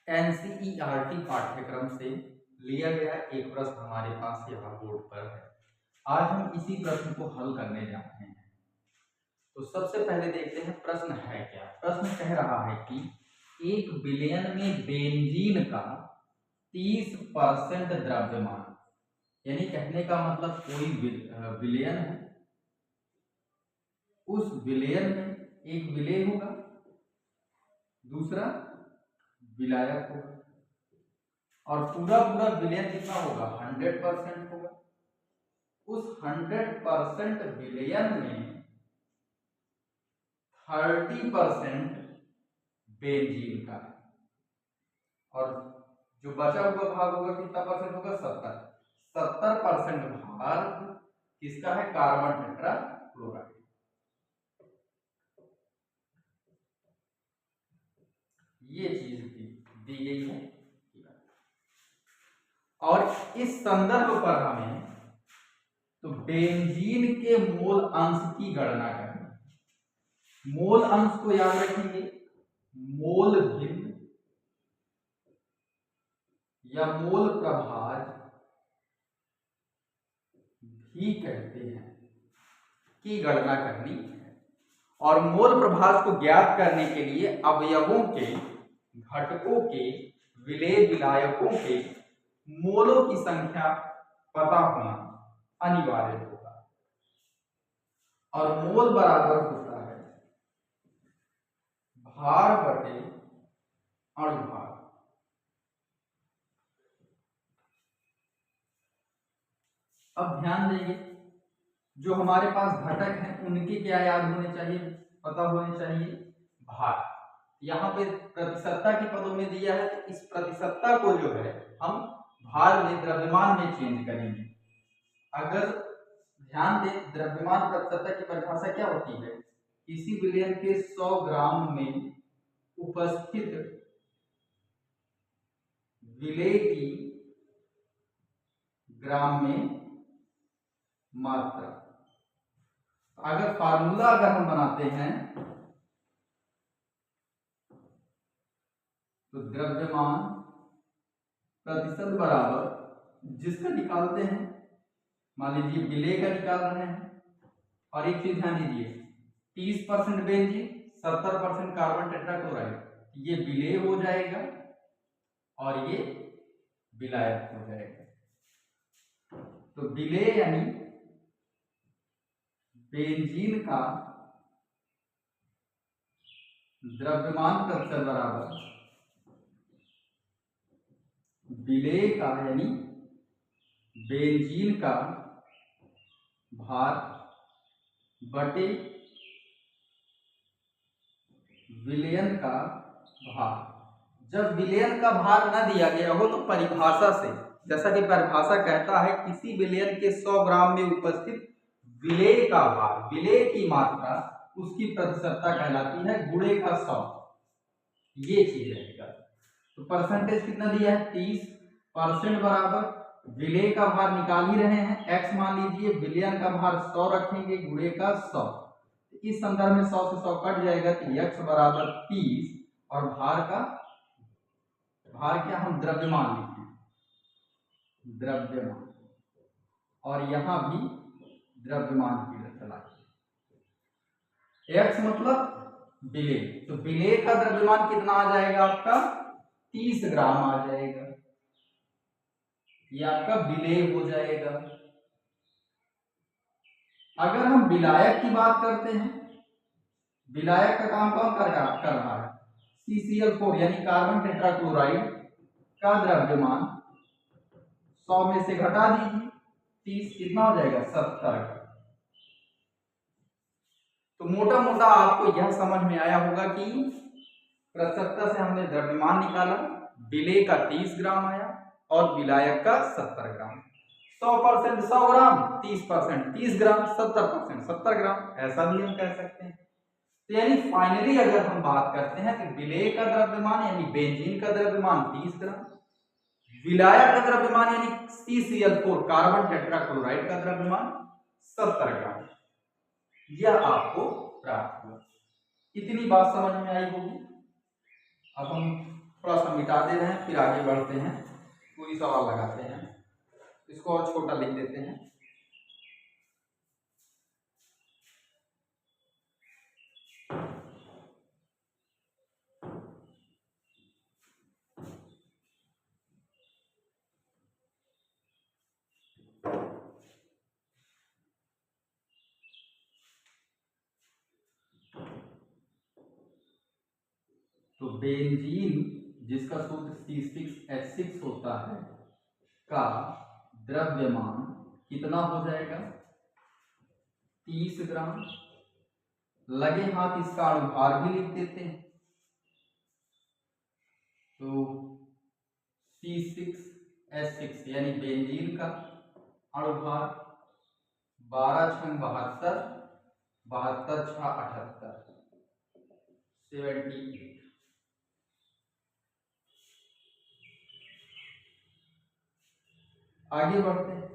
NCERT पाठ्यक्रम से लिया गया एक प्रश्न हमारे पास यहाँ बोर्ड पर है। आज हम इसी प्रश्न को हल करने जा रहे हैं। तो सबसे पहले देखते हैं प्रश्न है क्या। प्रश्न कह रहा है कि 1 बिलियन में बेंजीन का 30% द्रव्यमान, यानी कहने का मतलब कोई विलयन है, उस विलयन में एक विलेय होगा, दूसरा विलायक होगा, और पूरा पूरा विलयन कितना होगा 100% होगा। उस 100% विलयन में 30% बेंजीन का है, और जो बचा हुआ भाग होगा कितना परसेंट होगा 70% भाग किसका है, कार्बन टेट्रा क्लोराइड। ये चीज दी गई है, और इस संदर्भ पर हमें तो बेंजीन के मोल अंश की गणना करनी। मोल अंश को याद रखेंगे, मोल भिन्न या मोल प्रभाज भी कहते हैं, की गणना करनी है। और मोल प्रभाज को ज्ञात करने के लिए अवयवों के, घटकों के, विलेय विलायकों के मोलों की संख्या पता होना अनिवार्य होगा। और मोल बराबर होता है भार बटे अणुभार। अब ध्यान देंगे, जो हमारे पास घटक हैं उनके क्या याद होने चाहिए, पता होने चाहिए, भार। यहाँ पे प्रतिशतता के पदों में दिया है, तो इस प्रतिशतता को जो है हम भार में, द्रव्यमान में चेंज करेंगे। अगर ध्यान दें, द्रव्यमान प्रतिशतता की परिभाषा क्या होती है, किसी विलयन के 100 ग्राम में उपस्थित विलेय की ग्राम में मात्रा। अगर फार्मूला हम बनाते हैं तो द्रव्यमान प्रतिशत बराबर जिसका निकालते हैं, मान लीजिए विलेय का निकाल रहे हैं, और एक चीज ध्यान दीजिए, 30% बेंजीन, 70% कार्बन टेट्राक्लोराइड, ये विलेय हो जाएगा और ये विलायक हो जाएगा। तो विलेय यानी बेंजीन का द्रव्यमान प्रतिशत बराबर विलेय का यानी बेंजीन का भार बटे विलयन का भार। जब विलयन का भार न दिया गया हो तो परिभाषा से, जैसा कि परिभाषा कहता है, किसी विलयन के 100 ग्राम में उपस्थित विलेय का भार, विलेय की मात्रा, उसकी प्रतिशतता कहलाती है गुणे का 100। ये चीज रहेगा। तो परसेंटेज कितना दिया है, 30% बराबर विलेय का भार निकाल ही रहे हैं, x मान लीजिए, विलयन का भार 100 रखेंगे, गुणे का 100। इस संदर्भ में 100 से 100 कट जाएगा, तो x बराबर 30, और भार का, भार क्या हम द्रव्यमान लिखें, द्रव्यमान, और यहां भी द्रव्यमान की चलाइए। x मतलब विलेय, तो विलेय का द्रव्यमान कितना आ जाएगा आपका, 30 ग्राम आ जाएगा, ये आपका विलेय हो जाएगा। अगर हम विलायक की बात करते हैं, विलायक का काम कौन कर रहा है, CCl4 यानी कार्बन टेट्राक्लोराइड का द्रव्यमान 100 में से घटा दीजिए, 30 कितना हो जाएगा, 70। तो मोटा मोटा आपको यह समझ में आया होगा कि प्रतिशतता से हमने द्रव्यमान निकाला, विलेय का 30 ग्राम आया और विलायक का 70 ग्राम। 100% 100 ग्राम, 30% 30 ग्राम, 70% 70 ग्राम, ऐसा भी हम कह सकते हैं। तो यानी फाइनली अगर हम बात करते हैं कि विलेय का द्रव्यमान यानी बेंजीन का द्रव्यमान 30 ग्राम, विलायक का द्रव्यमान यानी CCl4 कार्बन टेट्राक्लोराइड का द्रव्यमान 70 ग्राम, यह आपको प्राप्त हुआ। इतनी बात समझ में आई होगी। अब हम थोड़ा सा मिटा दे रहे हैं, फिर आगे बढ़ते हैं, कोई सवाल लगाते हैं। इसको और छोटा लिख देते हैं। तो बेंजीन जिसका सूत्र C6H6 होता है का द्रव्यमान कितना हो जाएगा? 30 ग्राम। लगे हाथ इसका अणुभार भी लिख देते हैं। तो C6H6 यानी बेंजीन का अणुभार 12 × 72, 72 × 78, 78। आगे बढ़ते हैं।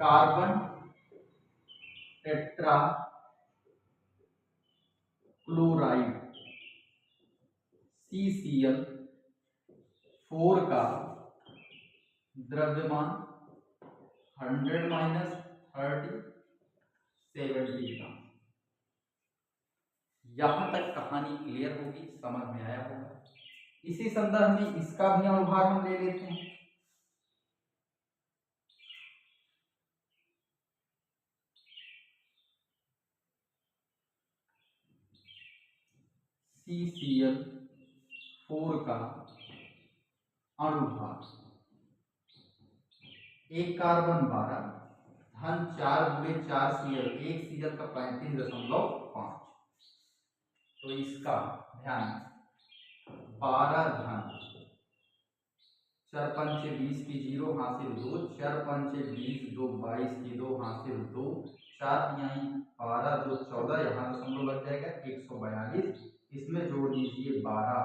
कार्बन टेट्रा क्लोराइड CCl4 का द्रव्यमान 100 - 30, 70 ग्राम। यहां तक कहानी क्लियर होगी, समझ में आया होगा। इसी संदर्भ में इसका भी अणुभार हम ले लेते हैं। CCl4 का अणुभार, एक कार्बन 12 धन 4 × 4 Cl, एक Cl का 35.5। तो इसका ध्यान 12 धन 4 × 5 = 20 की 0 हासिल 2, 4 × 5 = 20, 2 22 की 2 हासिल 2, 4 यहाँ 12, 2 14, यहाँ दशमलव लग जाएगा 142। इसमें जोड़ दीजिए 12,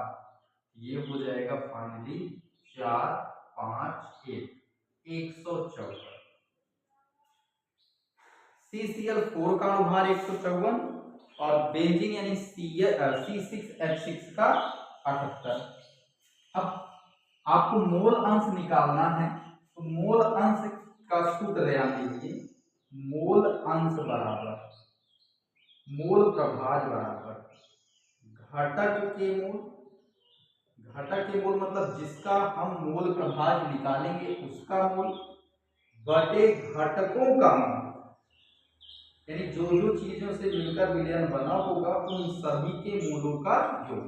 ये हो जाएगा फाइनली 4 5 1, 154। CCl4 का अणुभार 154 और बेंजीन यानी C6H6 का 78। अब आपको मोल अंश निकालना है, तो मोल अंश का सूत्र ध्यान दीजिए। मोल अंश बराबर मोल प्रभाज बराबर घटक के मोल। घटक के मोल मतलब जिसका हम मोल प्रभाज निकालेंगे उसका मोल बटे घटकों का मोल, यानी जो जो चीजों से मिलकर विलयन बना होगा उन सभी के मोलों का योग।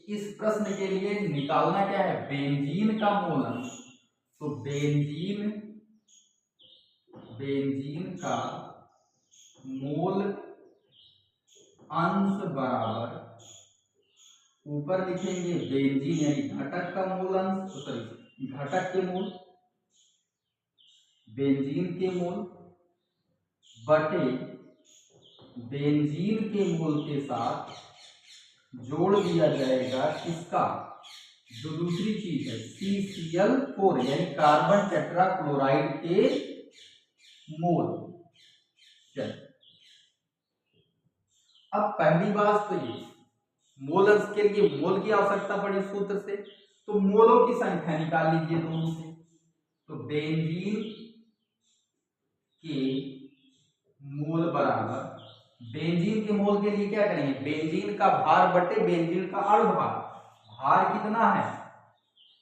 इस प्रश्न के लिए निकालना क्या है? बेंजीन का मोल अंश। तो बेंजीन का मोल अंश बराबर, ऊपर लिखेंगे बेंजीन यानी घटक का मोल अंश, सॉरी घटक के मोल, बेंजीन के मोल बटे बेंजीन के मोल के साथ जोड़ दिया जाएगा किसका? जो दूसरी चीज है CCl4 यानी कार्बन टेट्रा क्लोराइड के मोल। अब पहली बात तो ये मोल अंश के लिए मोल की आवश्यकता पड़ी सूत्र से, तो मोलों की संख्या निकाल लीजिए दोनों से। तो बेंजीन के मोल बराबर, बेंजीन के मोल के लिए क्या करेंगे? बेंजीन का भार बटे बेंजीन का अणुभार। भार कितना है?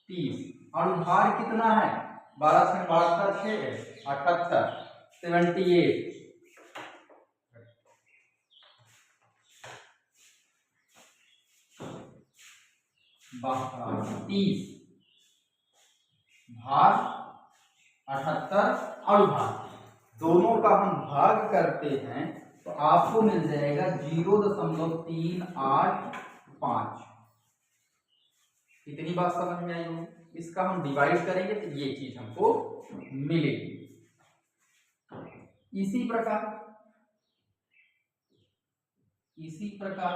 30। अणुभार कितना है? 12 × 72 6 78, 78। तीस भाग 78 अणुभार, दोनों का हम भाग करते हैं तो आपको मिल जाएगा 0.385। इतनी बात समझ में आई होगी। इसका हम डिवाइड करेंगे तो ये चीज हमको मिलेगी। इसी प्रकार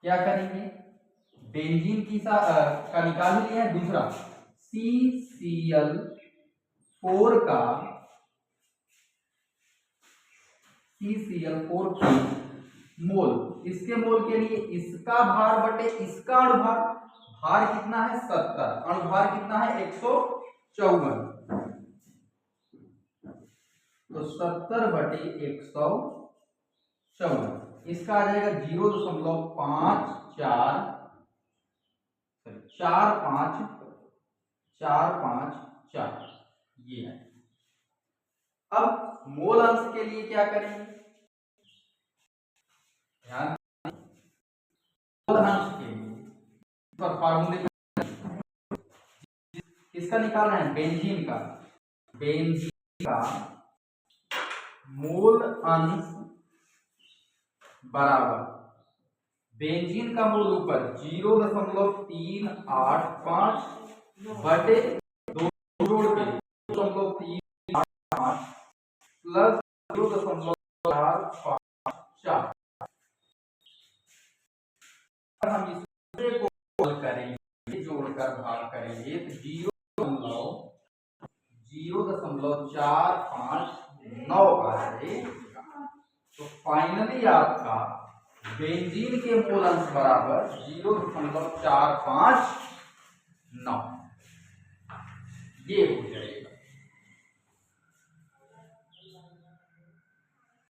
क्या करेंगे? बेंजीन की का निकाल लिया है दूसरा CCl4 का मोल, इसके मोल के लिए इसका भार बटे इसका अणुभार, भार कितना है 70, अणुभार कितना है 154, तो 70 बटे 154, इसका आ जाएगा 0.454, ये है। अब मोल अंश के लिए क्या करेंगे, ध्यान, मोल अंश के लिए पर फार्मूले किसका निकालना है, बेंजीन का, बेंजीन का मोल अंश बराबर, बेंजीन का मोल ऊपर 0.385 बटे 2 जोड़ के 0.385 प्लस 0.454, हम इसे को करेंगे, जोड़कर भाग करेंगे तो 0.459 आ जाएगा। तो फाइनली आपका बेंजीन के मोल अंश बराबर 0.459 ये हो जाएगा।